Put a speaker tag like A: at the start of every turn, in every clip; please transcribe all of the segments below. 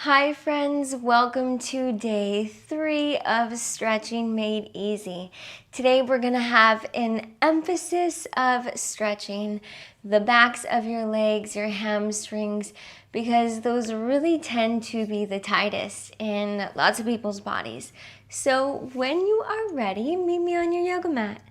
A: Hi friends, welcome to day 3 of Stretching Made Easy. Today we're going to have an emphasis of stretching the backs of your legs, your hamstrings, because those really tend to be the tightest in lots of people's bodies. So when you are ready, meet me on your yoga mat.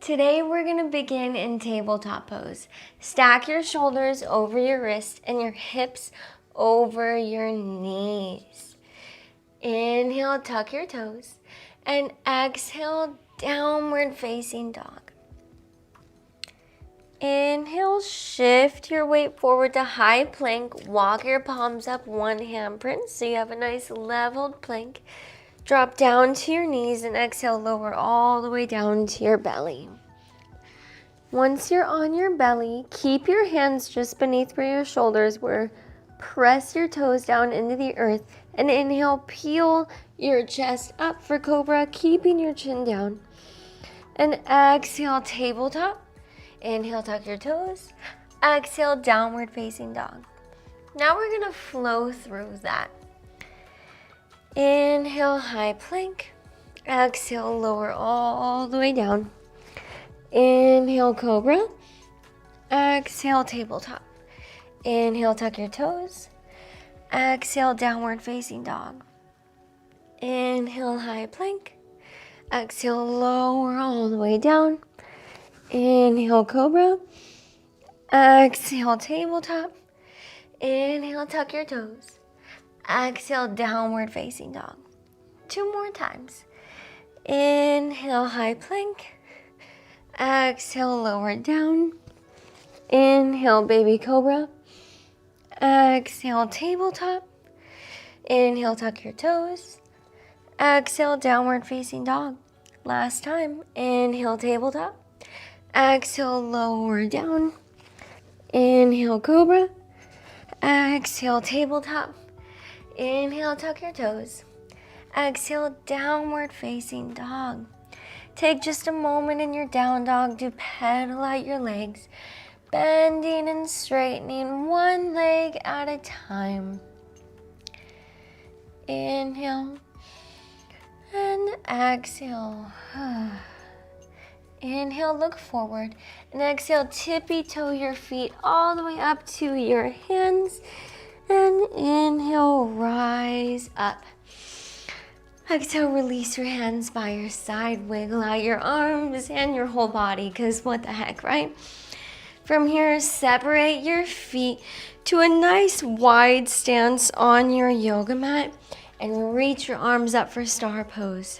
A: Today we're going to begin in tabletop pose. Stack your shoulders over your wrists and your hips over your knees. Inhale, tuck your toes, and exhale, downward facing dog. Inhale, shift your weight forward to high plank. Walk your palms up, one hand print, so you have a nice leveled plank. Drop down to your knees and exhale, lower all the way down to your belly. Once you're on your belly, keep your hands just beneath where your shoulders were. Press your toes down into the earth and inhale, peel your chest up for cobra, keeping your chin down. And exhale, tabletop. Inhale, tuck your toes. Exhale, downward facing dog. Now we're gonna flow through that. Inhale, high plank. Exhale, lower all the way down. Inhale, cobra. Exhale, tabletop. Inhale, tuck your toes. Exhale, downward facing dog. Inhale, high plank. Exhale, lower all the way down. Inhale, cobra. Exhale, tabletop. Inhale, tuck your toes. Exhale, downward facing dog. 2 more times. Inhale, high plank. Exhale, lower down. Inhale, baby cobra. Exhale, tabletop. Inhale, tuck your toes. Exhale, downward facing dog. Last time. Inhale, tabletop. Exhale, lower down. Inhale, cobra. Exhale, tabletop. Inhale, tuck your toes. Exhale, downward facing dog. Take just a moment in your down dog to pedal out your legs, bending and straightening one leg at a time. Inhale and exhale. Inhale, look forward, and exhale, tippy toe your feet all the way up to your hands, and inhale, rise up. Exhale, release your hands by your side, wiggle out your arms and your whole body, because what the heck, right? From here, separate your feet to a nice wide stance on your yoga mat and reach your arms up for star pose.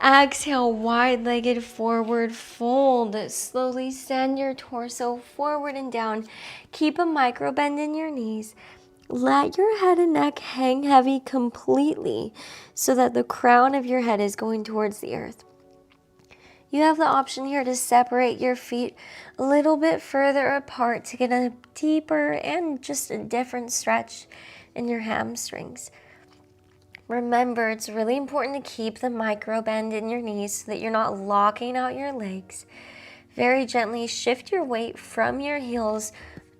A: Exhale, wide-legged forward fold. Slowly send your torso forward and down. Keep a micro bend in your knees. Let your head and neck hang heavy completely so that the crown of your head is going towards the earth. You have the option here to separate your feet a little bit further apart to get a deeper and just a different stretch in your hamstrings. Remember, it's really important to keep the micro bend in your knees so that you're not locking out your legs. Very gently shift your weight from your heels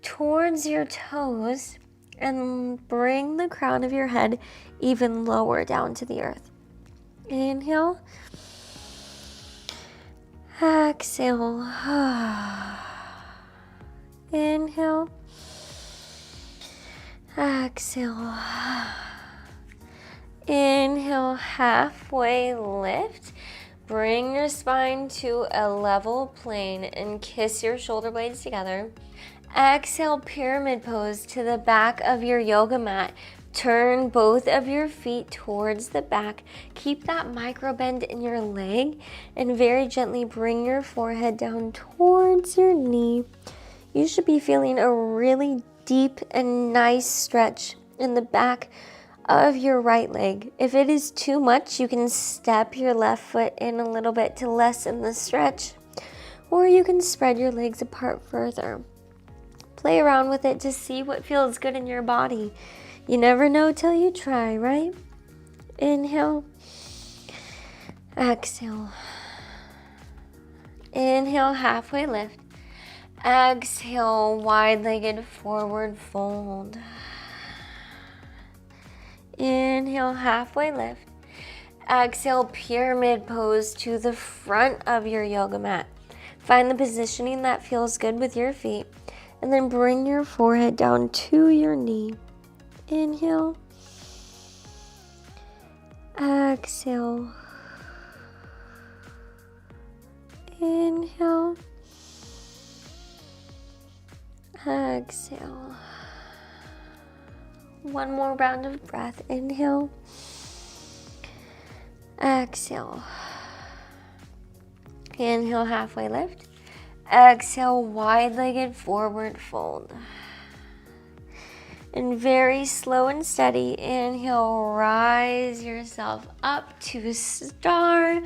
A: towards your toes and bring the crown of your head even lower down to the earth. Inhale. Exhale. Inhale. Exhale. Inhale, halfway lift. Bring your spine to a level plane and kiss your shoulder blades together. Exhale, pyramid pose to the back of your yoga mat. Turn both of your feet towards the back. Keep that micro bend in your leg and very gently bring your forehead down towards your knee. You should be feeling a really deep and nice stretch in the back of your right leg. If it is too much, you can step your left foot in a little bit to lessen the stretch, or you can spread your legs apart further. Play around with it to see what feels good in your body. You never know till you try, right? Inhale. Exhale. Inhale, halfway lift. Exhale, wide-legged forward fold. Inhale, halfway lift. Exhale, pyramid pose to the front of your yoga mat. Find the positioning that feels good with your feet. And then bring your forehead down to your knee. Inhale. Exhale. Inhale. Exhale. One more round of breath. Inhale. Exhale. Inhale, halfway lift. Exhale, wide-legged forward fold. And very slow and steady, inhale, rise yourself up to star.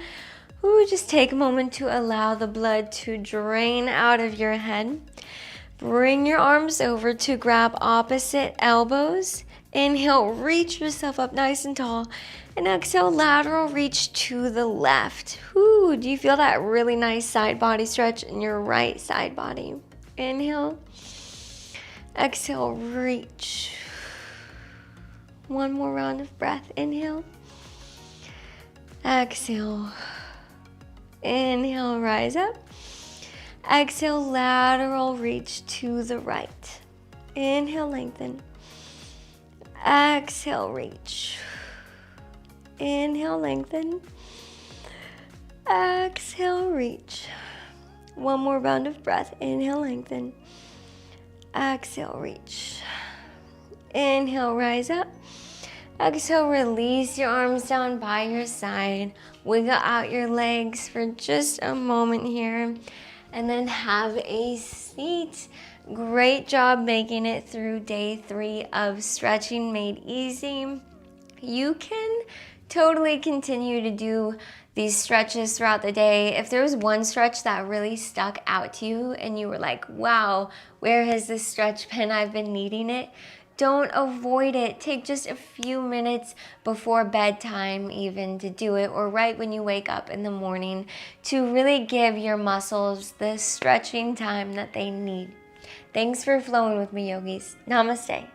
A: Ooh, just take a moment to allow the blood to drain out of your head. Bring your arms over to grab opposite elbows. Inhale, reach yourself up nice and tall. And exhale, lateral reach to the left. Ooh, do you feel that really nice side body stretch in your right side body? Inhale. Exhale, reach. One more round of breath. Inhale. Exhale. Inhale, rise up. Exhale, lateral reach to the right. Inhale, lengthen. Exhale, reach. Inhale, lengthen. Exhale, reach. One more round of breath. Inhale, lengthen. Exhale, reach. Inhale, rise up. Exhale, release your arms down by your side. Wiggle out your legs for just a moment here. And then have a seat. Great job making it through day 3 of Stretching Made Easy. You can totally continue to do these stretches throughout the day. If there was one stretch that really stuck out to you and you were like, wow, where has this stretch been? I've been needing it. Don't avoid it. Take just a few minutes before bedtime even to do it, or right when you wake up in the morning, to really give your muscles the stretching time that they need. Thanks for flowing with me, yogis. Namaste.